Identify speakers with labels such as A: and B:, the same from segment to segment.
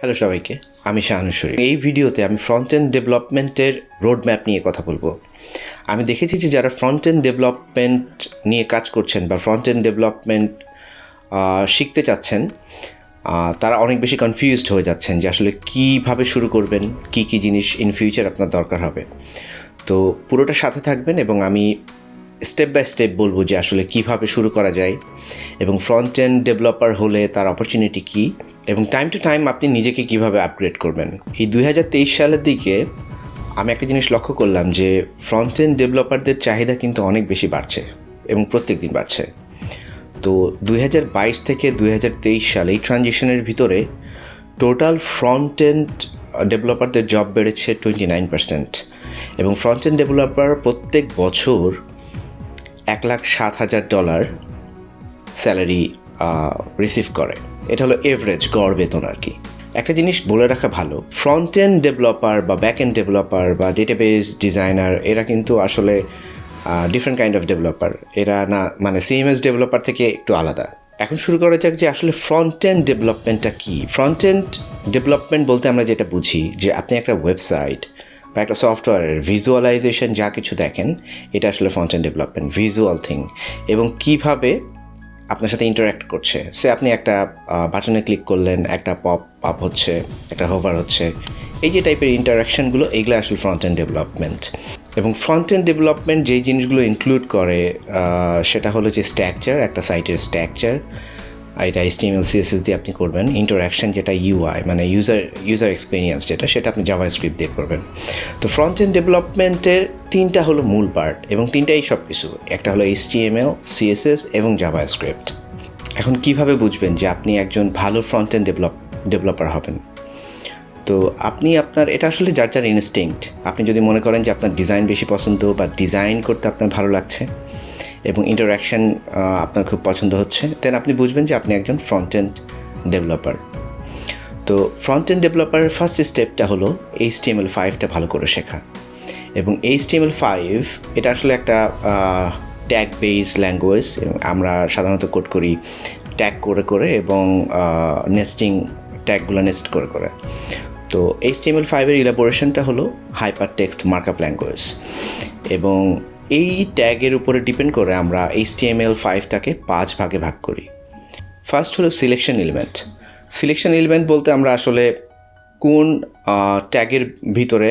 A: Hello সবাইকে, আমি শাহানুশ্বরী। এই ভিডিওতে আমি ফ্রন্ট এন্ড ডেভেলপমেন্টের রোড ম্যাপ নিয়ে কথা বলবো। আমি দেখেছি যে যারা ফ্রন্ট এন্ড ডেভেলপমেন্ট নিয়ে কাজ করছেন বা ফ্রন্ট এন্ড ডেভেলপমেন্ট শিখতে চাচ্ছেন, তারা অনেক বেশি কনফিউজড হয়ে যাচ্ছেন যে আসলে কীভাবে শুরু করবেন, কী কী জিনিস ইন ফিউচার আপনার দরকার হবে। তো পুরোটা সাথে থাকবেন এবং আমি স্টেপ বাই স্টেপ বলবো যে আসলে কীভাবে শুরু করা যায় এবং ফ্রন্ট এন্ড ডেভেলপার হলে তার অপরচুনিটি কী এবং টাইম টু টাইম আপনি নিজেকে কীভাবে আপগ্রেড করবেন। এই 2023 সালের দিকে আমি একটা জিনিস লক্ষ্য করলাম যে ফ্রন্ট এন্ড ডেভেলপারদের চাহিদা কিন্তু অনেক বেশি বাড়ছে এবং প্রত্যেক দিন বাড়ছে। তো 2022 থেকে 2023 সাল এই ট্রানজিশনের ভিতরে টোটাল ফ্রন্ট এন্ড ডেভেলপারদের জব বেড়েছে 29% এবং ফ্রন্ট এন্ড ডেভেলপার প্রত্যেক বছর $1,07,000 স্যালারি রিসিভ করে। এটা হলো এভারেজ গড় বেতন আর কি। একটা জিনিস বলে রাখা ভালো, ফ্রন্ট এন্ড ডেভেলপার বা ব্যাক এন্ড ডেভেলপার বা ডেটাবেস ডিজাইনার এরা কিন্তু আসলে ডিফারেন্ট কাইন্ড অফ ডেভেলপার। এরা না মানে সিএমএস ডেভেলপার থেকে একটু আলাদা। এখন শুরু করা যাক যে আসলে ফ্রন্ট এন্ড ডেভেলপমেন্টটা কী। ফ্রন্ট এন্ড ডেভেলপমেন্ট বলতে আমরা যেটা বুঝি যে আপনি একটা ওয়েবসাইট বা একটা সফটওয়্যারের ভিজুয়ালাইজেশন যা কিছু দেখেন, এটা আসলে front end development, visual thing, এবং কীভাবে আপনার সাথে ইন্টারাক্ট করছে। সে আপনি একটা বাটনে ক্লিক করলেন, একটা পপ আপ হচ্ছে, একটা হোভার হচ্ছে, এই যে টাইপের ইন্টারাকশানগুলো, এইগুলো আসলে ফ্রন্ট এন্ড ডেভেলপমেন্ট। এবং ফ্রন্ট এন্ড ডেভেলপমেন্ট যেই জিনিসগুলো ইনক্লুড করে সেটা হলো যে স্ট্রাকচার, একটা সাইটের স্ট্রাকচার, এটা HTML CSS দিয়ে আপনি করবেন। ইন্টারাকশান যেটা UI মানে ইউজার এক্সপিরিয়েন্স যেটা, সেটা আপনি জাভাস্ক্রিপ্ট দিয়ে করবেন। তো ফ্রন্ট এন্ড ডেভেলপমেন্টের তিনটা হলো মূল পার্ট এবং তিনটাই সব কিছু। একটা হলো HTML, CSS এবং জাভাস্ক্রিপ্ট। এখন কিভাবে বুঝবেন যে আপনি একজন ভালো ফ্রন্ট এন্ড ডেভেলপার হবেন? তো আপনি আপনার এটা আসলে যার যার ইনস্টিংক্ট। আপনি যদি মনে করেন যে আপনার ডিজাইন বেশি পছন্দ বা ডিজাইন করতে আপনার ভালো লাগছে এবং ইন্টারাকশান আপনার খুব পছন্দ হচ্ছে, দেন আপনি বুঝবেন যে আপনি একজন ফ্রন্ট এন্ড ডেভেলপার। তো ফ্রন্ট এন্ড ডেভেলপারের ফার্স্ট স্টেপটা হলো HTML5টা ভালো করে শেখা। এবং HTML5 এটা আসলে একটা ট্যাগ বেস ল্যাঙ্গুয়েজ। আমরা সাধারণত কোড করি ট্যাগ করে করে এবং নেস্টিং ট্যাগগুলো নেস্ট করে করে। তো HTML5-এর ইলাবোরেশনটা হলো হাইপার টেক্সট মার্কআপ ল্যাঙ্গুয়েজ এবং এই ট্যাগের উপরে ডিপেন্ড করে আমরা HTML5টাকে 5 ভাগে ভাগ করি। ফার্স্ট হলো সিলেকশন এলিমেন্ট। সিলেকশন এলিমেন্ট বলতে আমরা আসলে কোন ট্যাগের ভিতরে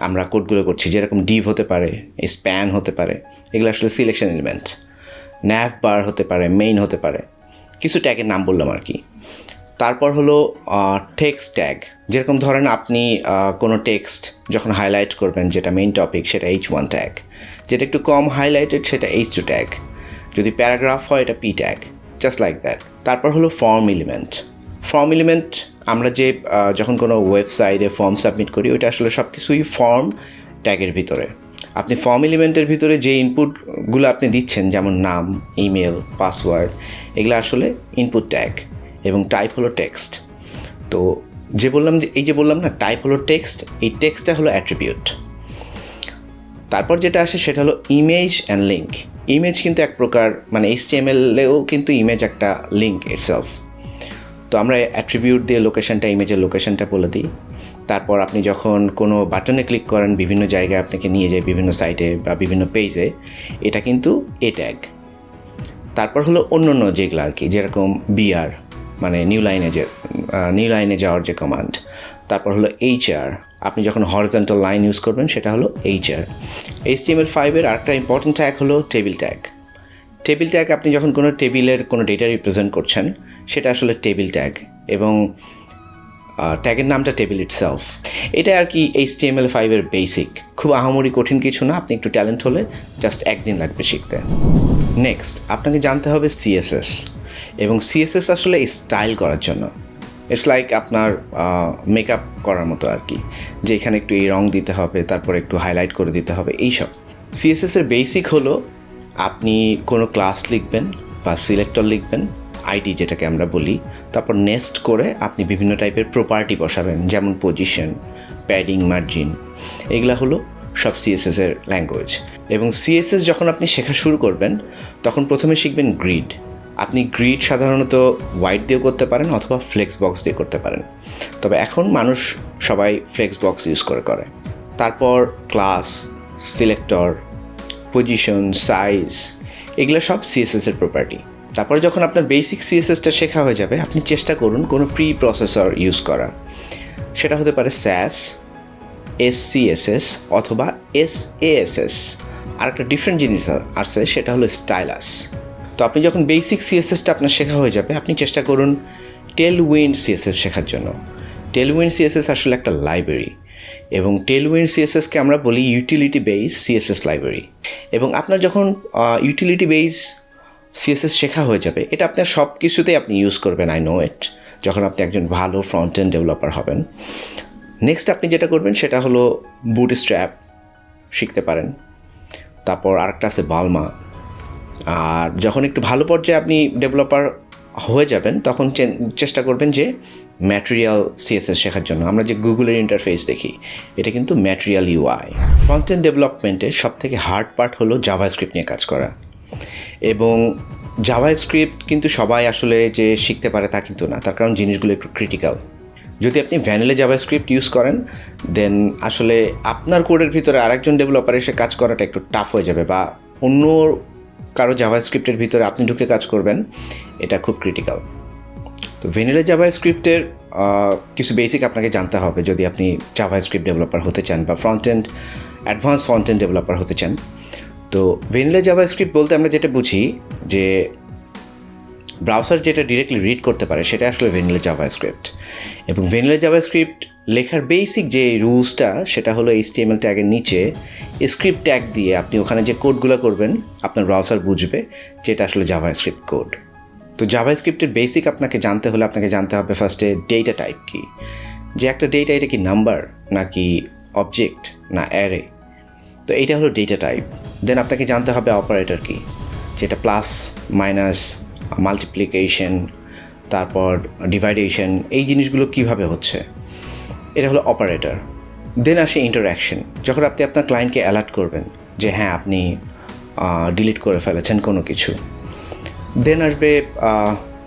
A: আমরা কোডগুলো করছি, যেরকম ডিভ হতে পারে, স্প্যান হতে পারে, এগুলো আসলে সিলেকশন এলিমেন্ট। ন্যাভ বার হতে পারে, মেইন হতে পারে, কিছু ট্যাগের নাম বললাম আর কি। তারপর হলো টেক্সট ট্যাগ। যেরকম ধরেন আপনি কোনো টেক্সট যখন হাইলাইট করবেন, যেটা মেইন টপিক, সেটা H1 ট্যাগ। যেটা একটু কম হাইলাইটেড সেটা H2 ট্যাগ। যদি প্যারাগ্রাফ হয় এটা P tag, just like that. তারপর হলো ফর্ম এলিমেন্ট। ফর্ম এলিমেন্ট আমরা যে যখন কোনো ওয়েবসাইটে ফর্ম সাবমিট করি, ওইটা আসলে সব কিছুই ফর্ম ট্যাগের ভিতরে। আপনি ফর্ম এলিমেন্টের ভিতরে যে ইনপুটগুলো আপনি দিচ্ছেন, যেমন নাম, ইমেল, পাসওয়ার্ড, এগুলো আসলে ইনপুট ট্যাগ এবং টাইপ হলো টেক্সট। তো এই যে বললাম না, টাইপ হলো টেক্সট, এই টেক্সটটা হলো অ্যাট্রিবিউট। তারপর যেটা আসে সেটা হলো ইমেজ অ্যান্ড লিঙ্ক। ইমেজ কিন্তু এক প্রকার মানে HTML-এও কিন্তু ইমেজ একটা লিঙ্ক ইটসেলফ। তো আমরা অ্যাট্রিবিউট দিয়ে লোকেশনটা, ইমেজের লোকেশনটা বলে দিই। তারপর আপনি যখন কোনো বাটনে ক্লিক করেন, বিভিন্ন জায়গায় আপনাকে নিয়ে যায়, বিভিন্ন সাইটে বা বিভিন্ন পেজে, এটা কিন্তু এ ট্যাগ। তারপর হলো অন্য যেগুলো আর কি, যেরকম BR মানে নিউ লাইনে যাওয়ার যে কমান্ড। তারপর হলো HR, আপনি যখন হরিজন্টাল লাইন ইউজ করবেন সেটা হলো HR। HTML5-এর আরেকটা ইম্পর্টেন্ট ট্যাগ হলো টেবিল ট্যাগ। টেবিল ট্যাগ আপনি যখন কোনো টেবিলের কোনো ডেটা রিপ্রেজেন্ট করছেন, সেটা আসলে টেবিল ট্যাগ এবং ট্যাগের নামটা টেবিল ইটসেলফ। এটা আর কি HTML5-এর বেসিক। খুব আহামরি কঠিন কিছু না, আপনি একটু ট্যালেন্ট হলে জাস্ট একদিন লাগবে শিখতে। নেক্সট আপনাকে জানতে হবে CSS। এবং CSS আসলে স্টাইল করার জন্য, ইটস লাইক আপনার মেকআপ করার মতো আর কি, যে এখানে একটু এই রং দিতে হবে, তারপর একটু হাইলাইট করে দিতে হবে, এইসব। CSS-এর বেসিক হলো আপনি কোনো ক্লাস লিখবেন বা সিলেক্টর লিখবেন, আইডি যেটাকে আমরা বলি, তারপর নেস্ট করে আপনি বিভিন্ন টাইপের প্রপার্টি বসাবেন, যেমন পজিশন, প্যাডিং, মার্জিন, এগুলা হলো সব CSS-এর ল্যাঙ্গুয়েজ। এবং CSS যখন আপনি শেখা শুরু করবেন, তখন প্রথমে শিখবেন গ্রিড। আপনি গ্রিড সাধারণত হোয়াইট দিয়েও করতে পারেন অথবা ফ্লেক্স বক্স দিয়ে করতে পারেন, তবে এখন মানুষ সবাই ফ্লেক্স বক্স ইউজ করে। তারপর ক্লাস, সিলেক্টর, পজিশন, সাইজ, এগুলো সব সিএসএসের প্রপার্টি। তারপরে যখন আপনার বেসিক সিএসএসটা শেখা হয়ে যাবে, আপনি চেষ্টা করুন কোনো প্রি প্রসেসর ইউজ করা। সেটা হতে পারে SAS, Is CSS অথবা SASS। আর একটা ডিফারেন্ট জিনিস আছে, সেটা হলো স্টাইলাস। তো আপনি যখন বেসিক সিএসএসটা আপনার শেখা হয়ে যাবে, আপনি চেষ্টা করুন টেলউইন্ড সিএসএস শেখার জন্য। টেলউইন্ড সিএসএস আসলে একটা লাইব্রেরি, এবং টেলউইন্ড সিএসএসকে আমরা বলি ইউটিলিটি বেস সিএসএস লাইব্রেরি। এবং আপনার যখন ইউটিলিটি বেস সিএসএস শেখা হয়ে যাবে, এটা আপনার সব কিছুতেই আপনি ইউজ করবেন, আই নো ইট, যখন আপনি একজন ভালো ফ্রন্ট এন্ড ডেভেলপার হবেন। নেক্সট আপনি যেটা করবেন সেটা হলো বুটস্ট্র্যাপ শিখতে পারেন। তারপর আরেকটা আছে বালমা। আর যখন একটু ভালো পর্যায়ে আপনি ডেভেলপার হয়ে যাবেন, তখন চেষ্টা করবেন যে ম্যাটেরিয়াল সিএসএস শেখার জন্য। আমরা যে গুগলের ইন্টারফেস দেখি, এটা কিন্তু ম্যাটেরিয়াল ইউআই। ফ্রন্ট এন্ড ডেভেলপমেন্টের সবথেকে হার্ড পার্ট হলো জাভাস্ক্রিপ্ট নিয়ে কাজ করা। এবং জাভাস্ক্রিপ্ট কিন্তু সবাই আসলে যে শিখতে পারে তা কিন্তু না, তার কারণ জিনিসগুলো একটু ক্রিটিক্যাল। যদি আপনি ভ্যানিলা জাভাস্ক্রিপ্ট ইউজ করেন, দেন আসলে আপনার কোডের ভিতরে আরেকজন ডেভেলপার এসে কাজ করাটা একটু টাফ হয়ে যাবে, বা অন্য কারো জাভাস্ক্রিপ্টের ভিতরে আপনি ঢুকে কাজ করবেন, এটা খুব ক্রিটিক্যাল। তো ভ্যানিলা জাভাস্ক্রিপ্টের কিছু বেসিক আপনাকে জানতে হবে যদি আপনি জাভাস্ক্রিপ্ট ডেভেলপার হতে চান বা অ্যাডভান্স ফ্রন্ট এন্ড ডেভেলপার হতে চান। তো ভ্যানিলা জাভাস্ক্রিপ্ট বলতে আমরা যেটা বুঝি যে ব্রাউজার যেটা ডিরেক্টলি রিড করতে পারে, সেটা আসলে ভ্যানিলা জাভাস্ক্রিপ্ট। এবং ভ্যানিলা জাভাস্ক্রিপ্ট লেখার বেসিক যে রুলসটা, সেটা হলো HTML ট্যাগের নিচে স্ক্রিপ্ট ট্যাগ দিয়ে আপনি ওখানে যে কোডগুলো করবেন, আপনার ব্রাউজার বুঝবে যেটা আসলে জাভাস্ক্রিপ্ট কোড। তো জাভাস্ক্রিপ্টের বেসিক আপনাকে জানতে হলে আপনাকে জানতে হবে ফার্স্টে ডেটা টাইপ কি, যে একটা ডেটা এটা কি নাম্বার নাকি অবজেক্ট না অ্যারে। তো এইটা হলো ডেটা টাইপ। দেন আপনাকে জানতে হবে অপারেটর কি, যেটা প্লাস, মাইনাস, মাল্টিপ্লিকেশন, তারপর ডিভাইডেশন, এই জিনিসগুলো কিভাবে হচ্ছে, এটা হলো অপারেটর। দেন আসে ইন্টারঅ্যাকশন। যখন আপনি আপনার ক্লায়েন্টকে অ্যালার্ট করবেন যে হ্যাঁ আপনি ডিলিট করে ফেলেছেন কোনো কিছু, দেন আসবে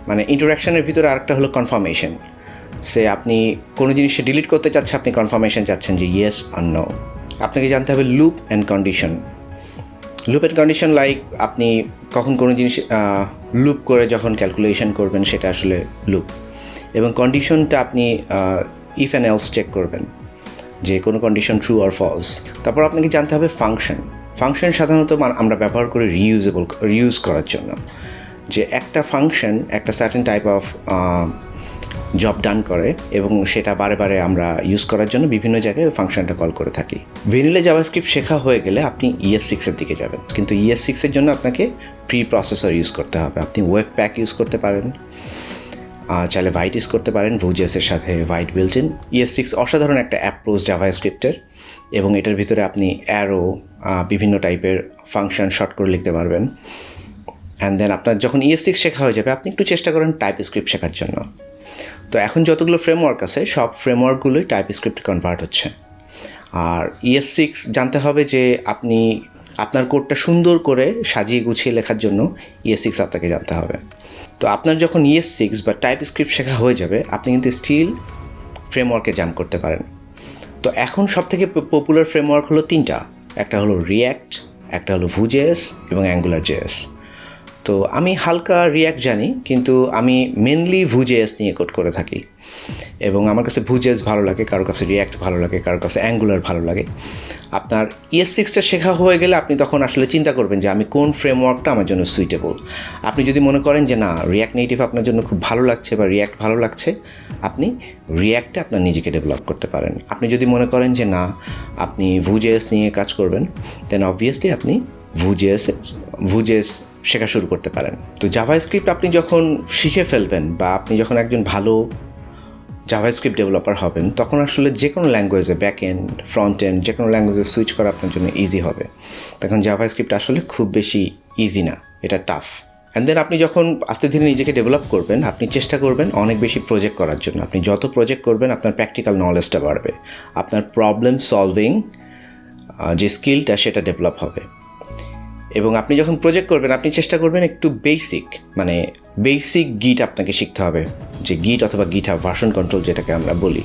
A: মানে ইন্টারঅ্যাকশনের ভিতরে আরেকটা হলো কনফার্মেশন। সে আপনি কোনো জিনিসে ডিলিট করতে চাচ্ছে, আপনি কনফার্মেশন চাচ্ছেন যে ইয়েস আর নো। আপনাকে জানতে হবে loop and condition. Loop and condition like আপনি কখন কোনো জিনিস লুপ করে যখন ক্যালকুলেশন করবেন, সেটা আসলে লুপ। এবং কন্ডিশনটা আপনি ইফ অ্যান্ড এলস চেক করবেন যে কোনো কন্ডিশন ট্রু আর ফলস। তারপর আপনাকে জানতে হবে ফাংশন। ফাংশন সাধারণত আমরা ব্যবহার করি রিউজ করার জন্য, যে একটা ফাংশন একটা সার্টেন টাইপ অফ জব ডান করে, এবং সেটা বারে বারে আমরা ইউজ করার জন্য বিভিন্ন জায়গায় ওই ফাংশনটা কল করে থাকি। ভ্যানিলা জাভাস্ক্রিপ্ট শেখা হয়ে গেলে আপনি ES6 এর দিকে যাবেন, কিন্তু ES6 এর জন্য আপনাকে প্রি প্রসেসর ইউজ করতে হবে। আপনি ওয়েব প্যাক ইউজ করতে পারেন, চাইলে ভাইট ইউজ করতে পারেন, Vue.js-এর সাথে ভাইট বিল্ট ইন। ES6 অসাধারণ একটা অ্যাপ্রোচ জাভাস্ক্রিপ্টের, এবং এটার ভিতরে আপনি অ্যারো, বিভিন্ন টাইপের ফাংশন শর্ট করে লিখতে পারবেন। অ্যান্ড দেন আপনার যখন ES6 শেখা হয়ে যাবে, আপনি একটু চেষ্টা করেন টাইপ স্ক্রিপ্ট শেখার জন্য। তো এখন যতগুলো ফ্রেমওয়ার্ক আছে, সব ফ্রেমওয়ার্কগুলোই টাইপ স্ক্রিপ্ট কনভার্ট হচ্ছে। আর ES6 জানতে হবে যে আপনি আপনার কোডটা সুন্দর করে সাজিয়ে গুছিয়ে লেখার জন্য ES6 আপনাকে জানতে হবে। তো আপনার যখন ES6 বা টাইপ স্ক্রিপ্ট শেখা হয়ে যাবে, আপনি কিন্তু স্টিল ফ্রেমওয়ার্কে জাম্প করতে পারেন। তো এখন সবথেকে পপুলার ফ্রেমওয়ার্ক হলো তিনটা, একটা হলো রিয়্যাক্ট, একটা হলো Vue.js এবং AngularJS। তো আমি হালকা রিয়্যাক্ট জানি, কিন্তু আমি মেনলি Vue.js নিয়ে কোড করে থাকি, এবং আমার কাছে Vue.js ভালো লাগে, কারো কাছে রিয়্যাক্ট ভালো লাগে, কারো কাছে অ্যাঙ্গুলার ভালো লাগে। আপনার ES6টা শেখা হয়ে গেলে আপনি তখন আসলে চিন্তা করবেন যে আমি কোন ফ্রেমওয়ার্কটা আমার জন্য সুইটেবল। আপনি যদি মনে করেন যে না, রিয়্যাক্ট নেটিভ আপনার জন্য খুব ভালো লাগছে বা রিয়্যাক্ট ভালো লাগছে, আপনি রিয়্যাক্টে আপনার নিজেকে ডেভেলপ করতে পারেন। আপনি যদি মনে করেন যে না, আপনি Vue.js নিয়ে কাজ করবেন, দেন অবভিয়াসলি আপনি Vue.js শেখা শুরু করতে পারেন। তো জাভাস্ক্রিপ্ট আপনি যখন শিখে ফেলবেন, বা আপনি যখন একজন ভালো জাভাস্ক্রিপ্ট ডেভেলপার হবেন, তখন আসলে যে কোনো ল্যাঙ্গুয়েজে ব্যাক এন্ড, ফ্রন্ট এন্ড, যে কোনো ল্যাঙ্গুয়েজে সুইচ করা আপনার জন্য ইজি হবে। তখন জাভাস্ক্রিপ্ট আসলে খুব বেশি ইজি না, এটা টাফ। অ্যান্ড দেন আপনি যখন আস্তে ধীরে নিজেকে ডেভেলপ করবেন, আপনি চেষ্টা করবেন অনেক বেশি প্রজেক্ট করার জন্য। আপনি যত প্রজেক্ট করবেন, আপনার প্র্যাকটিক্যাল নলেজটা বাড়বে, আপনার প্রবলেম সলভিং যে স্কিলটা, সেটা ডেভেলপ হবে। এবং আপনি যখন প্রজেক্ট করবেন আপনি চেষ্টা করবেন একটু বেসিক গিট আপনাকে শিখতে হবে, যে গিট অথবা গিটহাব ভার্সন কন্ট্রোল যেটাকে আমরা বলি,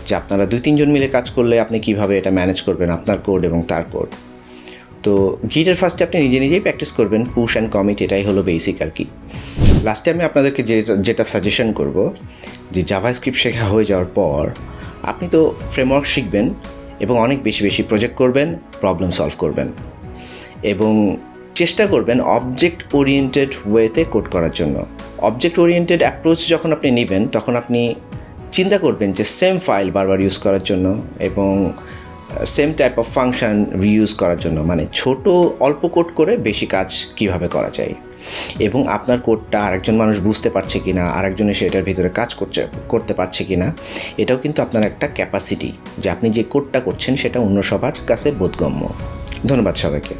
A: যে আপনারা 2-3 জন মিলে কাজ করলে আপনি কিভাবে এটা ম্যানেজ করবেন, আপনার কোড এবং তার কোড। তো গিটের ফার্স্টে আপনি নিজেই প্র্যাকটিস করবেন, পুশ অ্যান্ড কমিট, এটাই হলো বেসিক আর কি। লাস্টে আমি আপনাদেরকে যেটা সাজেশন করব, যে জাভাস্ক্রিপ্ট শেখা হয়ে যাওয়ার পর আপনি তো ফ্রেমওয়ার্ক শিখবেন এবং অনেক বেশি প্রজেক্ট করবেন, প্রবলেম সলভ করবেন এবং চেষ্টা করবেন অবজেক্ট ওরিয়েন্টেড ওয়েতে কোড করার জন্য। অবজেক্ট ওরিয়েন্টেড অ্যাপ্রোচ যখন আপনি নেবেন তখন আপনি চিন্তা করবেন যে সেম ফাইল বারবার ইউজ করার জন্য এবং same type of function reuse করার জন্য, মানে অল্প কোড করে বেশি কাজ কিভাবে করা যায় এবং আপনার কোডটা আরেকজন মানুষ বুঝতে পারছে কিনা, আরেকজন এসে এটার ভিতরে কাজ করতে পারছে কিনা, এটাও কিন্তু আপনার একটা ক্যাপাসিটি, যে আপনি যে কোডটা করছেন সেটা অন্য সবার কাছে বোধগম্য। ধন্যবাদ সবাইকে।